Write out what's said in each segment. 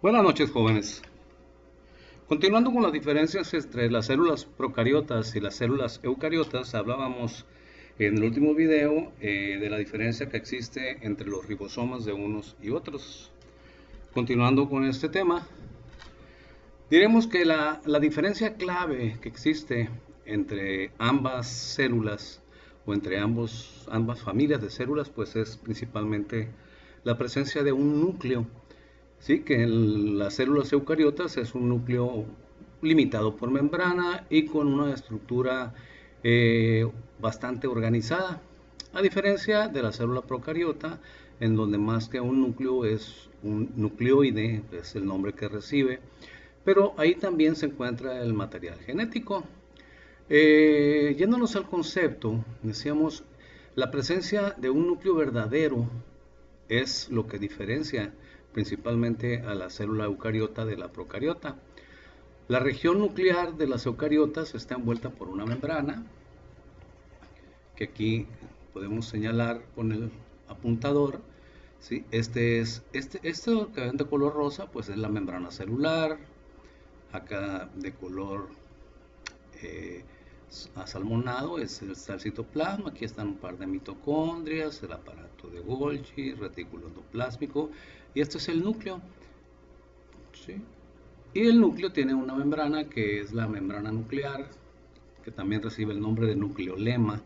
Buenas noches, jóvenes. Continuando con las diferencias entre las células procariotas y las células eucariotas, hablábamos en el último video de la diferencia que existe entre los ribosomas de unos y otros. Continuando con este tema, diremos que la diferencia clave que existe entre ambas células o entre ambas familias de células, pues es principalmente la presencia de un núcleo. Sí, que en las células eucariotas es un núcleo limitado por membrana y con una estructura bastante organizada, a diferencia de la célula procariota, en donde más que un núcleo es un nucleoide, es el nombre que recibe, pero ahí también se encuentra el material genético. Yéndonos al concepto, decíamos, la presencia de un núcleo verdadero es lo que diferencia principalmente a la célula eucariota de la procariota. La región nuclear de las eucariotas está envuelta por una membrana, que aquí podemos señalar con el apuntador. ¿Sí? Este que ven de color rosa, pues es la membrana celular. Acá de color eh, asalmonado está el citoplasma. Aquí están un par de mitocondrias, el aparato de Golgi, retículo endoplásmico, y este es el núcleo. ¿Sí? Y el núcleo tiene una membrana que es la membrana nuclear, que también recibe el nombre de nucleolema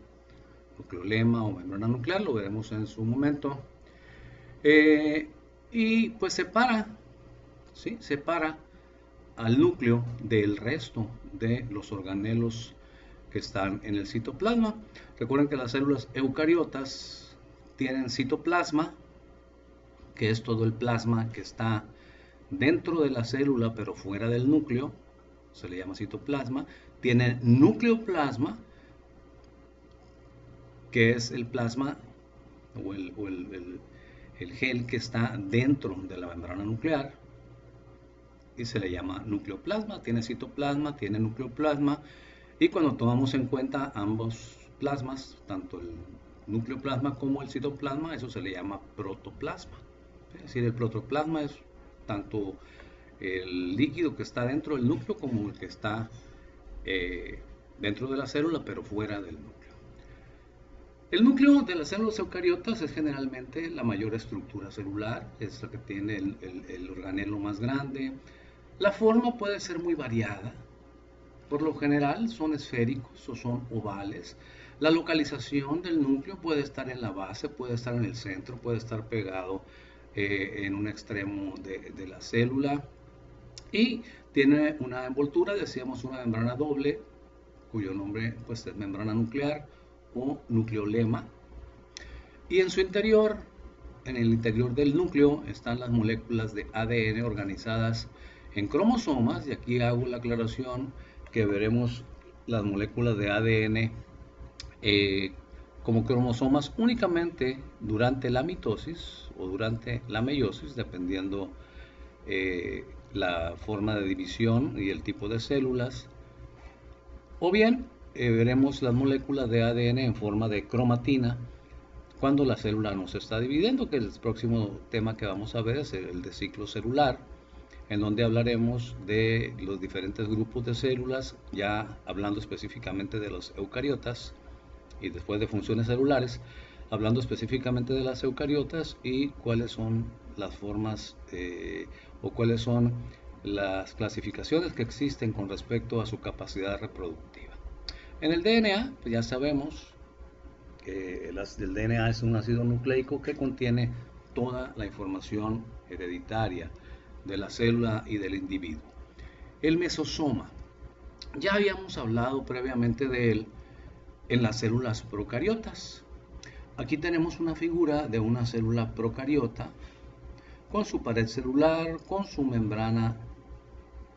o membrana nuclear, lo veremos en su momento. Y pues separa, ¿sí? Separa al núcleo del resto de los organelos que están en el citoplasma. Recuerden que las células eucariotas tienen citoplasma, que es todo el plasma que está dentro de la célula pero fuera del núcleo, se le llama citoplasma. Tiene nucleoplasma, que es el plasma el gel que está dentro de la membrana nuclear, y se le llama nucleoplasma. Tiene citoplasma, tiene nucleoplasma, y cuando tomamos en cuenta ambos plasmas, tanto el nucleoplasma como el citoplasma, eso se le llama protoplasma. Es decir, el protoplasma es tanto el líquido que está dentro del núcleo como el que está dentro de la célula pero fuera del núcleo. El núcleo de las células eucariotas es generalmente la mayor estructura celular, es la que tiene el organelo más grande. La forma puede ser muy variada, por lo general son esféricos o son ovales. La localización del núcleo puede estar en la base, puede estar en el centro, puede estar pegado en un extremo de la célula, y tiene una envoltura, decíamos una membrana doble, cuyo nombre pues es membrana nuclear o nucleolema, y en su interior, en el interior del núcleo, están las moléculas de ADN organizadas en cromosomas, y aquí hago la aclaración que veremos las moléculas de ADN como cromosomas únicamente durante la mitosis o durante la meiosis, dependiendo la forma de división y el tipo de células, o bien veremos las moléculas de ADN en forma de cromatina cuando la célula no se está dividiendo, que el próximo tema que vamos a ver es el de ciclo celular, en donde hablaremos de los diferentes grupos de células, ya hablando específicamente de los eucariotas, y después de funciones celulares, hablando específicamente de las eucariotas y cuáles son las formas o cuáles son las clasificaciones que existen con respecto a su capacidad reproductiva. En el DNA, pues ya sabemos que el DNA es un ácido nucleico que contiene toda la información hereditaria de la célula y del individuo. El mesosoma, ya habíamos hablado previamente de él en las células procariotas. Aquí tenemos una figura de una célula procariota con su pared celular, con su membrana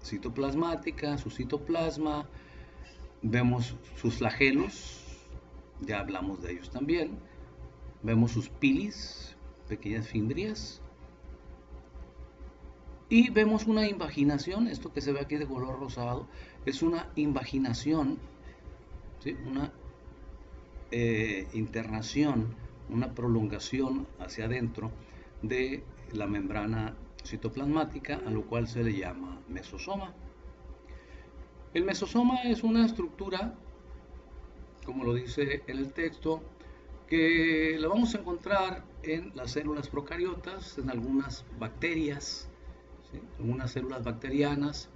citoplasmática, su citoplasma. Vemos sus flagelos, ya hablamos de ellos también. Vemos sus pilis, pequeñas fimbrias. Y vemos una invaginación, esto que se ve aquí de color rosado, es una invaginación, ¿sí? Una internación, una prolongación hacia adentro de la membrana citoplasmática, a lo cual se le llama mesosoma. El mesosoma es una estructura, como lo dice en el texto, que la vamos a encontrar en las células procariotas, en algunas bacterias, ¿sí? Algunas células bacterianas,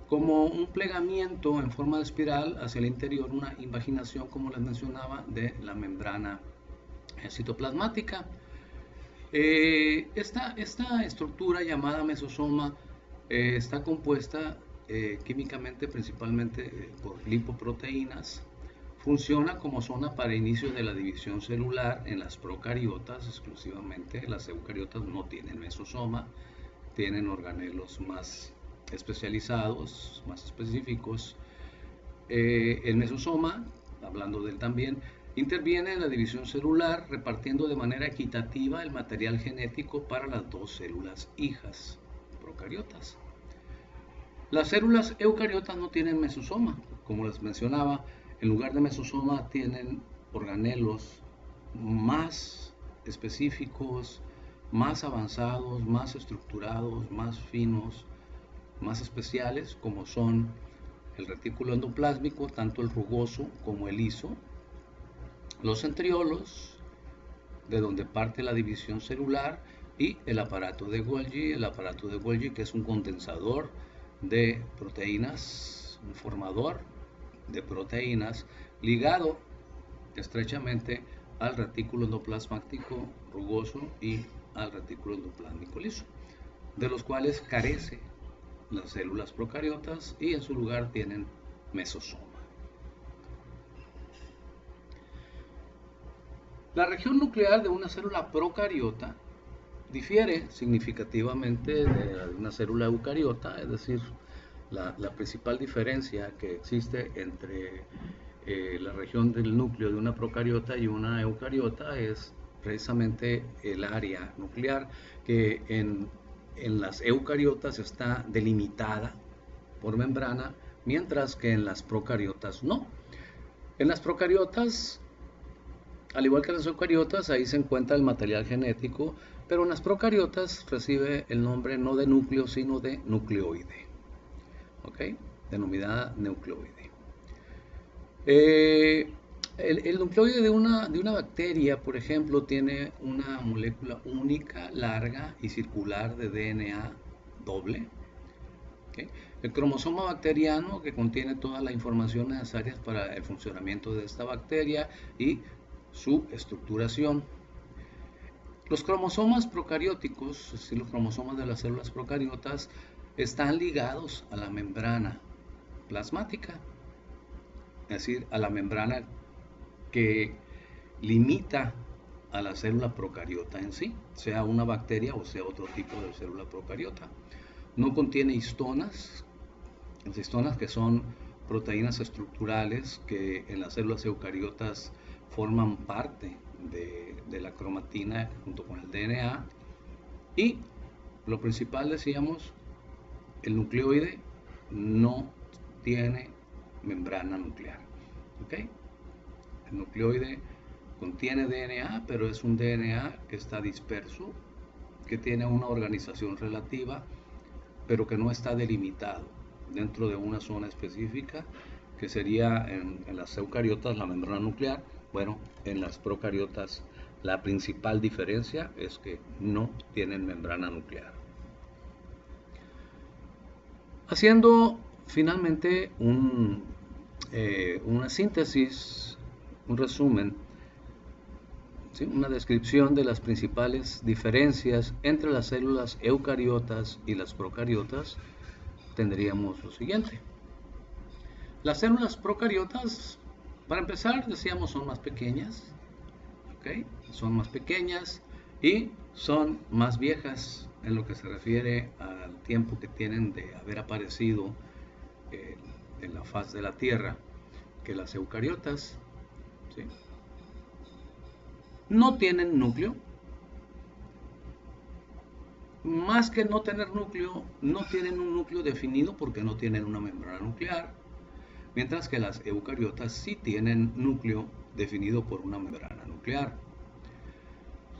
como un plegamiento en forma de espiral hacia el interior, una invaginación, como les mencionaba, de la membrana citoplasmática. Esta estructura llamada mesosoma está compuesta químicamente principalmente por lipoproteínas. Funciona como zona para inicio de la división celular en las procariotas exclusivamente. Las eucariotas no tienen mesosoma, tienen organelos más especializados, más específicos. El mesosoma, hablando de él también, interviene en la división celular repartiendo de manera equitativa el material genético para las dos células hijas procariotas. Las células eucariotas no tienen mesosoma, como les mencionaba. En lugar de mesosoma tienen organelos más específicos, más avanzados, más estructurados, más finos, más especiales, como son el retículo endoplásmico, tanto el rugoso como el liso, los centriolos, de donde parte la división celular, y el aparato de Golgi, que es un condensador de proteínas, un formador de proteínas ligado estrechamente al retículo endoplasmático rugoso y al retículo endoplásmico liso, de los cuales carece las células procariotas y en su lugar tienen mesosoma. La región nuclear de una célula procariota difiere significativamente de una célula eucariota, es decir, la principal diferencia que existe entre la región del núcleo de una procariota y una eucariota es precisamente el área nuclear, que en las eucariotas está delimitada por membrana, mientras que en las procariotas no. En las procariotas, al igual que en las eucariotas, ahí se encuentra el material genético, pero en las procariotas recibe el nombre no de núcleo, sino de nucleoide, ¿ok? Denominada nucleoide. El nucleoide de una bacteria, por ejemplo, tiene una molécula única, larga y circular de DNA doble. ¿Okay? El cromosoma bacteriano, que contiene toda la información necesaria para el funcionamiento de esta bacteria y su estructuración. Los cromosomas procarióticos, es decir, los cromosomas de las células procariotas, están ligados a la membrana plasmática, es decir, a la membrana que limita a la célula procariota en sí, sea una bacteria o sea otro tipo de célula procariota. No contiene histonas, las histonas que son proteínas estructurales que en las células eucariotas forman parte de la cromatina junto con el DNA. Y lo principal, decíamos, el nucleoide no tiene membrana nuclear. ¿Okay? El nucleoide contiene DNA, pero es un DNA que está disperso, que tiene una organización relativa, pero que no está delimitado dentro de una zona específica, que sería en las eucariotas la membrana nuclear. Bueno, en las procariotas la principal diferencia es que no tienen membrana nuclear. Haciendo finalmente una síntesis, un resumen, ¿sí? Una descripción de las principales diferencias entre las células eucariotas y las procariotas, tendríamos lo siguiente. Las células procariotas, para empezar, decíamos, son más pequeñas, ¿okay? Son más pequeñas y son más viejas en lo que se refiere al tiempo que tienen de haber aparecido en la faz de la Tierra que las eucariotas, ¿sí? No tienen núcleo. Más que no tener núcleo, no tienen un núcleo definido porque no tienen una membrana nuclear, mientras que las eucariotas sí tienen núcleo definido por una membrana nuclear.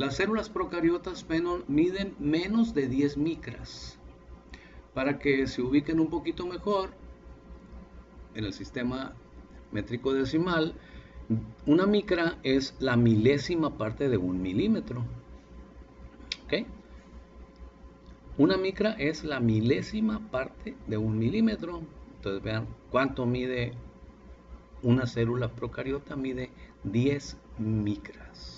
Las células procariotas miden menos de 10 micras. Para que se ubiquen un poquito mejor en el sistema métrico decimal, una micra es la milésima parte de un milímetro. ¿Ok? Una micra es la milésima parte de un milímetro. Entonces vean cuánto mide una célula procariota. Mide 10 micras.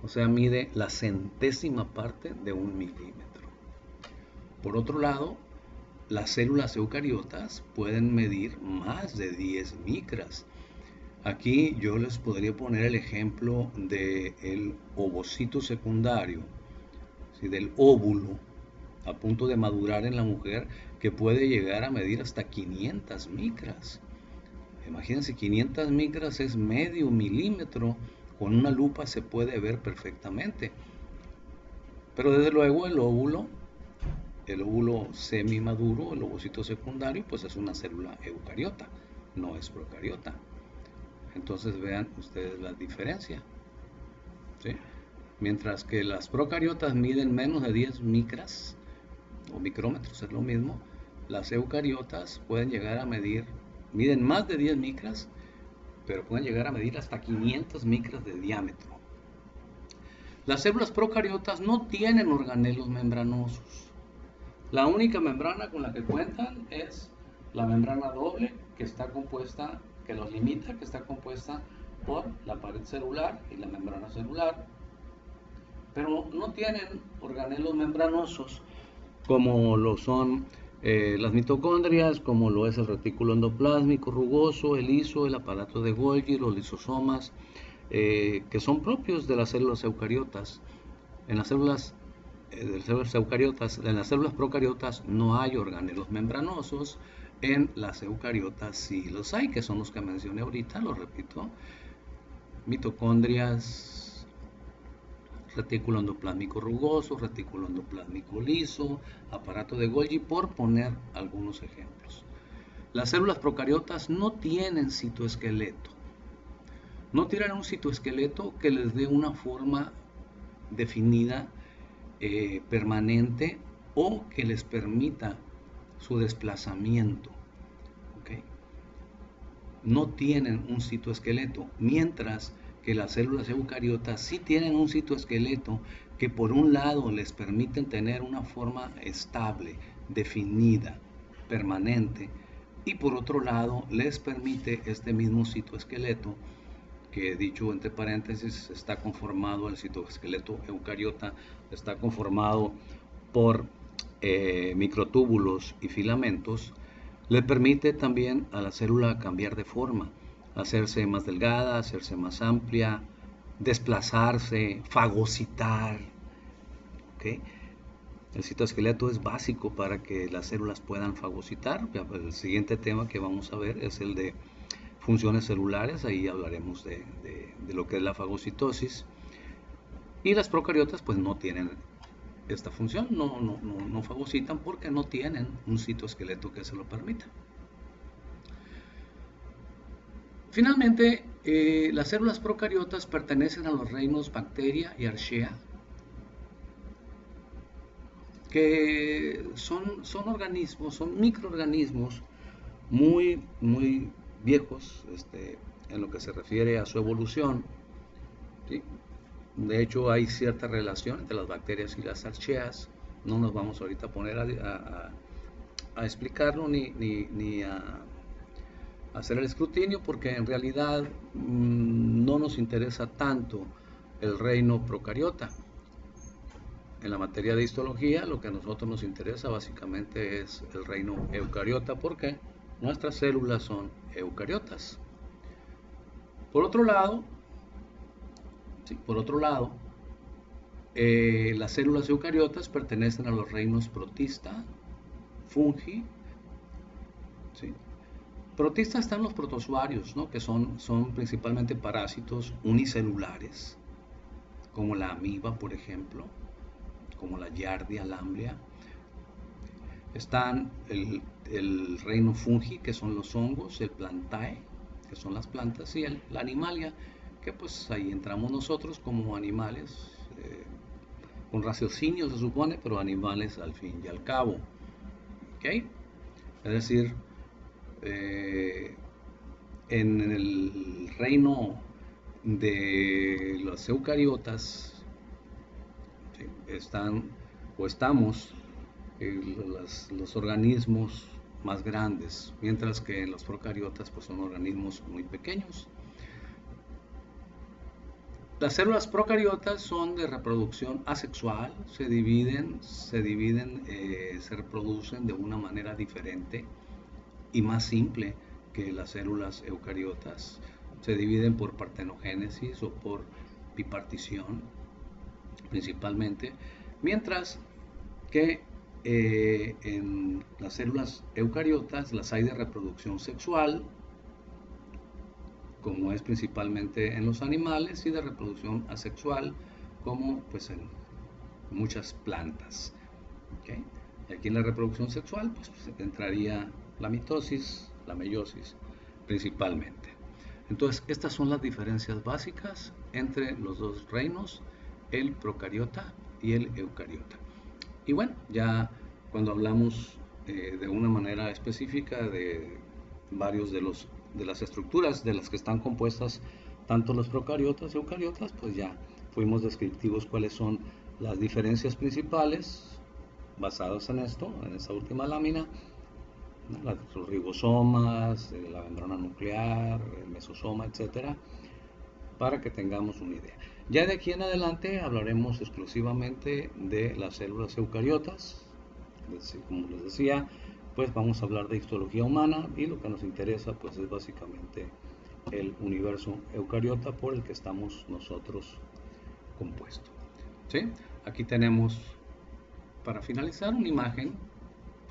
O sea, mide la centésima parte de un milímetro. Por otro lado, las células eucariotas pueden medir más de 10 micras. Aquí yo les podría poner el ejemplo del ovocito secundario, ¿sí? Del óvulo a punto de madurar en la mujer, que puede llegar a medir hasta 500 micras. Imagínense, 500 micras es medio milímetro. Con una lupa se puede ver perfectamente. Pero desde luego el óvulo semimaduro, el ovocito secundario, pues es una célula eucariota, no es procariota. Entonces vean ustedes la diferencia, ¿sí? Mientras que las procariotas miden menos de 10 micras, o micrómetros, es lo mismo, las eucariotas pueden llegar a miden más de 10 micras, pero pueden llegar a medir hasta 500 micras de diámetro. Las células procariotas no tienen organelos membranosos. La única membrana con la que cuentan es la membrana doble, que los limita, que está compuesta por la pared celular y la membrana celular, pero no tienen organelos membranosos como lo son las mitocondrias, como lo es el retículo endoplásmico rugoso, el liso, el aparato de Golgi, los lisosomas, que son propios de las células eucariotas. En las células procariotas no hay organelos membranosos. En las eucariotas sí los hay, que son los que mencioné ahorita, lo repito: mitocondrias, retículo endoplásmico rugoso, retículo endoplásmico liso, aparato de Golgi, por poner algunos ejemplos. Las células procariotas no tienen citoesqueleto. No tienen un citoesqueleto que les dé una forma definida, permanente, o que les permita su desplazamiento. ¿Okay? No tienen un citoesqueleto, mientras que las células eucariotas sí tienen un citoesqueleto que por un lado les permiten tener una forma estable, definida, permanente, y por otro lado les permite este mismo citoesqueleto, que, dicho entre paréntesis, está conformado, el citoesqueleto eucariota está conformado por microtúbulos y filamentos, le permite también a la célula cambiar de forma, hacerse más delgada, hacerse más amplia, desplazarse, fagocitar. ¿Okay? El citoesqueleto es básico para que las células puedan fagocitar. El siguiente tema que vamos a ver es el de funciones celulares. Ahí hablaremos de lo que es la fagocitosis. Y las procariotas pues no tienen esta función, no fagocitan porque no tienen un citoesqueleto que se lo permita. Finalmente, las células procariotas pertenecen a los reinos bacteria y archaea, que son organismos, son microorganismos muy viejos en lo que se refiere a su evolución, ¿sí? De hecho, hay cierta relación entre las bacterias y las archaeas. No nos vamos ahorita a poner a explicarlo ni a hacer el escrutinio, porque en realidad no nos interesa tanto el reino procariota. En la materia de histología, lo que a nosotros nos interesa básicamente es el reino eucariota, porque nuestras células son eucariotas. Por otro lado, las células eucariotas pertenecen a los reinos protista, fungi, ¿sí? Protista están los protozoarios, ¿no? Que son principalmente parásitos unicelulares, como la amiba, por ejemplo, como la Giardia lamblia. Están el reino fungi, que son los hongos, el plantae, que son las plantas, y la animalia, que pues ahí entramos nosotros como animales, con raciocinio se supone, pero animales al fin y al cabo. ¿Okay? Es decir, en el reino de los eucariotas, ¿sí? Estamos los organismos más grandes, mientras que en los procariotas pues son organismos muy pequeños. Las células procariotas son de reproducción asexual, se reproducen de una manera diferente y más simple que las células eucariotas. Se dividen por partenogénesis o por bipartición principalmente, mientras que en las células eucariotas las hay de reproducción sexual, como es principalmente en los animales, y de reproducción asexual, como pues en muchas plantas. ¿Okay? Y aquí en la reproducción sexual pues entraría la mitosis, la meiosis principalmente. Entonces, estas son las diferencias básicas entre los dos reinos, el procariota y el eucariota. Y bueno, ya cuando hablamos de una manera específica de varios de las estructuras de las que están compuestas tanto los procariotas y eucariotas, pues ya fuimos descriptivos cuáles son las diferencias principales basadas en esto, en esta última lámina, los ribosomas, la membrana nuclear, el mesosoma, etcétera, para que tengamos una idea. Ya de aquí en adelante hablaremos exclusivamente de las células eucariotas. Como les decía, pues vamos a hablar de histología humana, y lo que nos interesa pues es básicamente el universo eucariota por el que estamos nosotros compuestos. ¿Sí? Aquí tenemos, para finalizar, una imagen.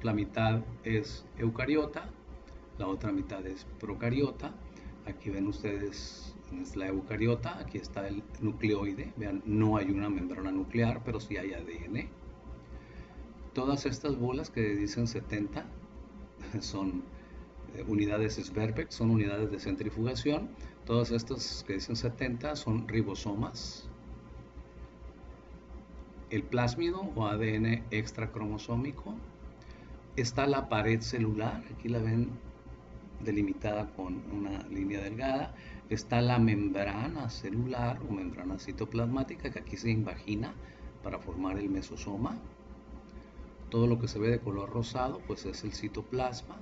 La mitad es eucariota, la otra mitad es procariota. Aquí ven ustedes, es la eucariota, aquí está el nucleoide. Vean, no hay una membrana nuclear, pero sí hay ADN. Todas estas bolas que dicen 70 son unidades Sverbeck, son unidades de centrifugación. Todas estas que dicen 70 son ribosomas. El plásmido o ADN extracromosómico. Está la pared celular, aquí la ven delimitada con una línea delgada. Está la membrana celular o membrana citoplasmática, que aquí se invagina para formar el mesosoma. Todo lo que se ve de color rosado pues es el citoplasma.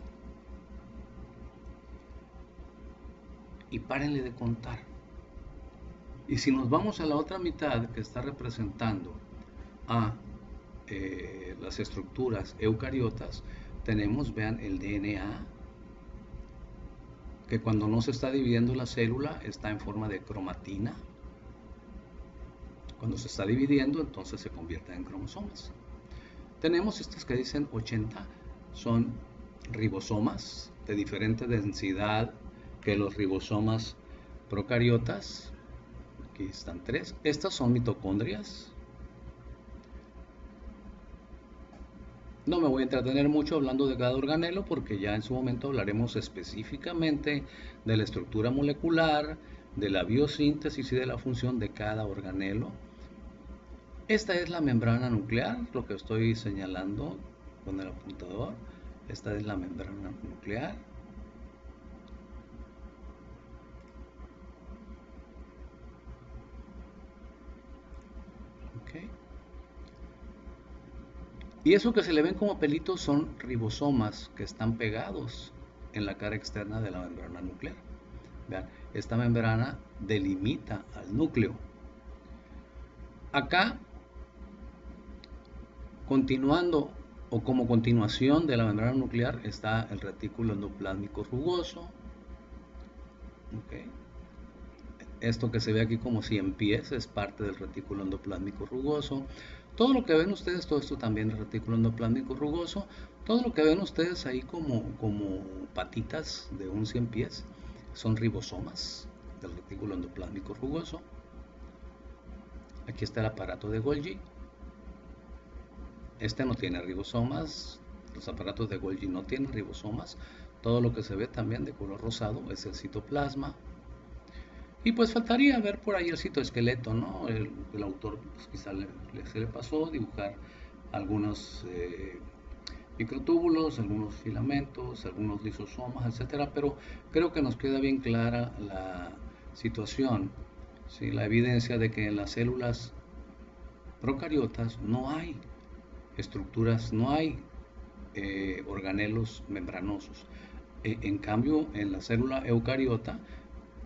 Y párenle de contar. Y si nos vamos a la otra mitad, que está representando a las estructuras eucariotas, tenemos, vean, el DNA, que cuando no se está dividiendo la célula está en forma de cromatina. Cuando se está dividiendo, entonces se convierte en cromosomas. Tenemos estas que dicen 80, son ribosomas de diferente densidad que los ribosomas procariotas. Aquí están 3. Estas son mitocondrias. No me voy a entretener mucho hablando de cada organelo, porque ya en su momento hablaremos específicamente de la estructura molecular, de la biosíntesis y de la función de cada organelo. Esta es la membrana nuclear, lo que estoy señalando con el apuntador. Esta es la membrana nuclear. Okay. Y eso que se le ven como pelitos son ribosomas que están pegados en la cara externa de la membrana nuclear. Vean, esta membrana delimita al núcleo. Acá, continuando o como continuación de la membrana nuclear, está el retículo endoplásmico rugoso. Okay. Esto que se ve aquí como 100 pies es parte del retículo endoplásmico rugoso. Todo lo que ven ustedes, todo esto también es retículo endoplásmico rugoso. Todo lo que ven ustedes ahí como patitas de un 100 pies son ribosomas del retículo endoplásmico rugoso. Aquí está el aparato de Golgi. Este no tiene ribosomas. Los aparatos de Golgi no tienen ribosomas. Todo lo que se ve también de color rosado es el citoplasma. Y pues faltaría ver por ahí el citoesqueleto, ¿no? El autor pues, quizá se le pasó dibujar algunos microtúbulos, algunos filamentos, algunos lisosomas, etcétera, pero creo que nos queda bien clara la situación, ¿sí? La evidencia de que en las células procariotas no hay estructuras, no hay organelos membranosos. En cambio, en la célula eucariota,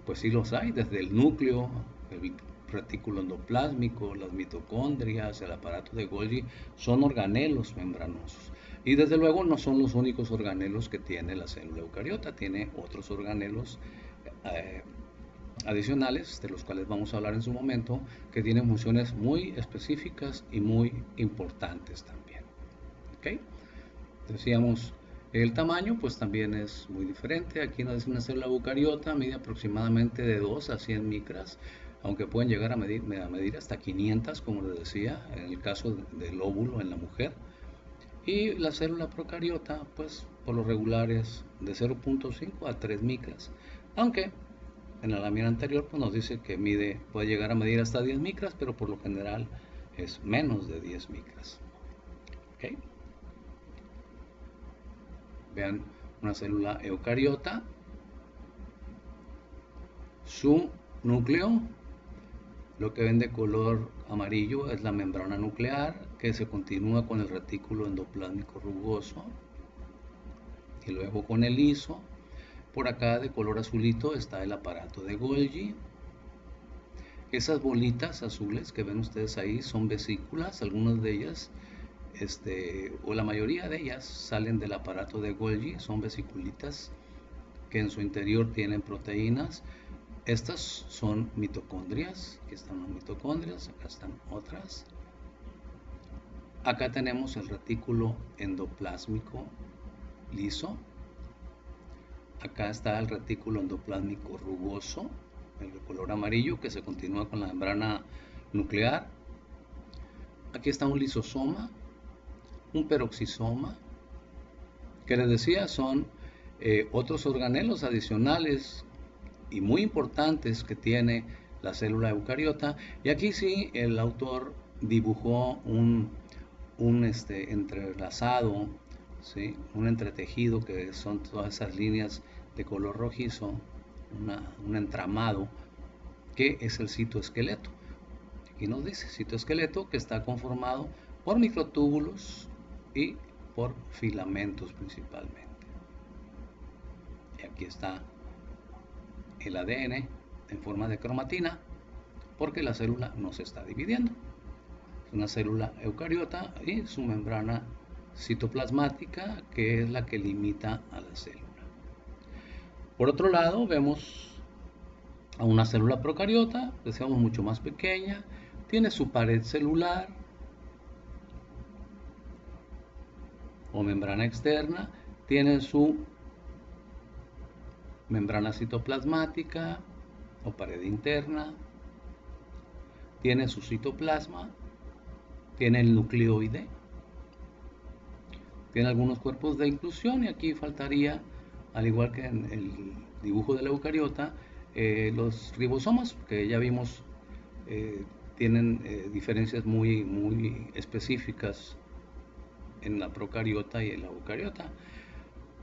pues sí los hay, desde el núcleo, el retículo endoplásmico, las mitocondrias, el aparato de Golgi, son organelos membranosos. Y desde luego no son los únicos organelos que tiene la célula eucariota, tiene otros organelos adicionales, de los cuales vamos a hablar en su momento, que tienen funciones muy específicas y muy importantes también. ¿Okay? Decíamos, el tamaño pues también es muy diferente. Aquí es una célula eucariota, mide aproximadamente de 2 a 100 micras, aunque pueden llegar a medir hasta 500, como les decía, en el caso del óvulo en la mujer. Y la célula procariota, pues por lo regular es de 0.5 a 3 micras, aunque en la lámina anterior pues, nos dice que puede llegar a medir hasta 10 micras, pero por lo general es menos de 10 micras. ¿Okay? Vean una célula eucariota, su núcleo, lo que ven de color amarillo es la membrana nuclear, que se continúa con el retículo endoplásmico rugoso y luego con el liso. Por acá de color azulito está el aparato de Golgi. Esas bolitas azules que ven ustedes ahí son vesículas, algunas de ellas o la mayoría de ellas salen del aparato de Golgi, son vesiculitas que en su interior tienen proteínas. Estas son mitocondrias, aquí están las mitocondrias, acá están otras. Acá tenemos el retículo endoplásmico liso. Acá está el retículo endoplásmico rugoso, el de color amarillo, que se continúa con la membrana nuclear. Aquí está un lisosoma, un peroxisoma, que les decía son otros organelos adicionales y muy importantes que tiene la célula eucariota. Y aquí sí el autor dibujó un entrelazado, ¿sí? Un entretejido que son todas esas líneas de color rojizo, un entramado que es el citoesqueleto. Aquí nos dice citoesqueleto que está conformado por microtúbulos y por filamentos principalmente. Y aquí está el ADN en forma de cromatina porque la célula no se está dividiendo. Es una célula eucariota y su membrana citoplasmática, que es la que limita a la célula. Por otro lado, vemos a una célula procariota, decíamos mucho más pequeña, tiene su pared celular o membrana externa, tiene su membrana citoplasmática o pared interna, tiene su citoplasma, tiene el nucleoide, tiene algunos cuerpos de inclusión y aquí faltaría, al igual que en el dibujo de la eucariota, los ribosomas, que ya vimos tienen diferencias muy específicas en la procariota y en la eucariota.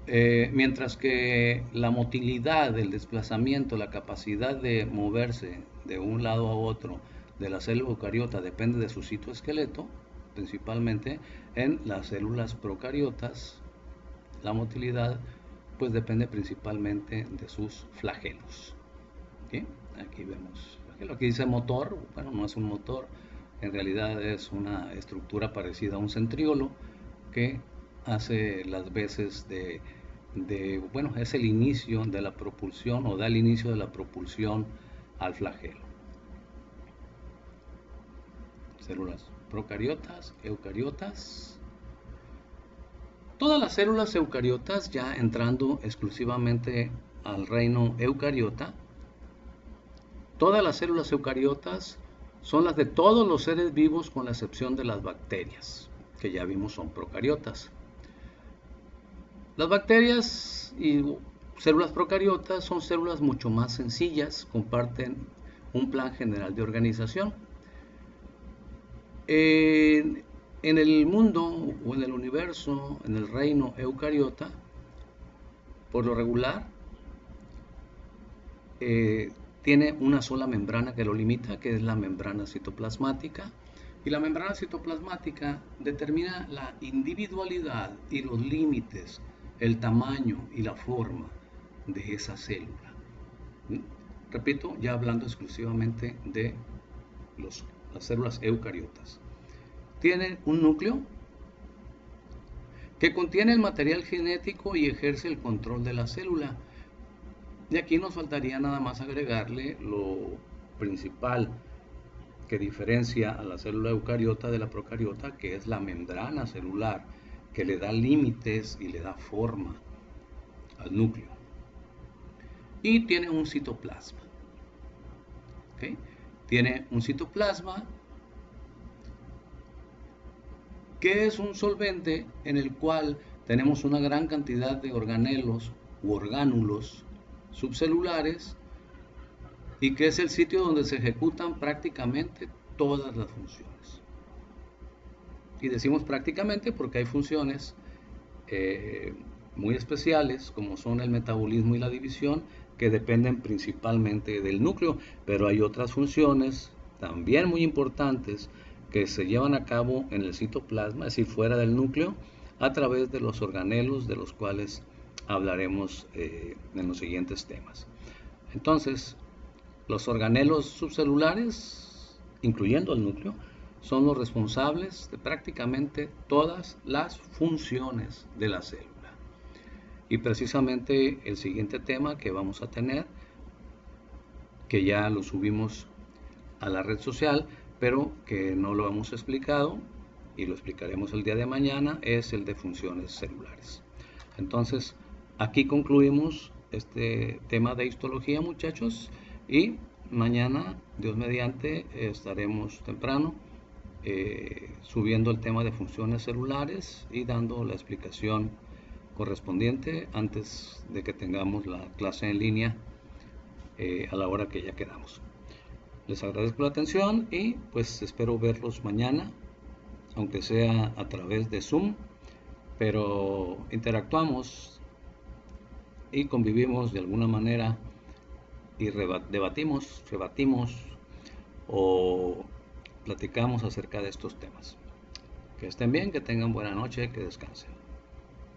Mientras que la motilidad, el desplazamiento, la capacidad de moverse de un lado a otro de la célula eucariota depende de su citoesqueleto, principalmente en las células procariotas, la motilidad pues depende principalmente de sus flagelos. ¿Okay? Aquí vemos flagelo, aquí dice motor, bueno, no es un motor, en realidad es una estructura parecida a un centríolo que hace las veces bueno, es el inicio de la propulsión o da el inicio de la propulsión al flagelo. Células procariotas, eucariotas. Todas las células eucariotas, ya entrando exclusivamente al reino eucariota, todas las células eucariotas son las de todos los seres vivos con la excepción de las bacterias, que ya vimos son procariotas. Las bacterias y células procariotas son células mucho más sencillas, comparten un plan general de organización. En el mundo o en el universo, en el reino eucariota, por lo regular, tiene una sola membrana que lo limita, que es la membrana citoplasmática. Y la membrana citoplasmática determina la individualidad y los límites, el tamaño y la forma de esa célula. Repito, ya hablando exclusivamente de las células eucariotas. Tiene un núcleo que contiene el material genético y ejerce el control de la célula. Y aquí nos faltaría nada más agregarle lo principal que diferencia a la célula eucariota de la procariota, que es la membrana celular, que le da límites y le da forma al núcleo. Y tiene un citoplasma. ¿Okay? Tiene un citoplasma que es un solvente en el cual tenemos una gran cantidad de organelos u orgánulos subcelulares, y que es el sitio donde se ejecutan prácticamente todas las funciones. Y decimos prácticamente porque hay funciones muy especiales, como son el metabolismo y la división, que dependen principalmente del núcleo, pero hay otras funciones también muy importantes que se llevan a cabo en el citoplasma, es decir, fuera del núcleo, a través de los organelos, de los cuales hablaremos en los siguientes temas. Entonces, los organelos subcelulares, incluyendo el núcleo, son los responsables de prácticamente todas las funciones de la célula. Y precisamente el siguiente tema que vamos a tener, que ya lo subimos a la red social, pero que no lo hemos explicado y lo explicaremos el día de mañana, es el de funciones celulares. Entonces, aquí concluimos este tema de histología, muchachos, y mañana, Dios mediante, estaremos temprano subiendo el tema de funciones celulares y dando la explicación correspondiente antes de que tengamos la clase en línea a la hora que ya quedamos. Les agradezco la atención y pues espero verlos mañana, aunque sea a través de Zoom, pero interactuamos y convivimos de alguna manera y debatimos o platicamos acerca de estos temas. Que estén bien, que tengan buena noche, que descansen.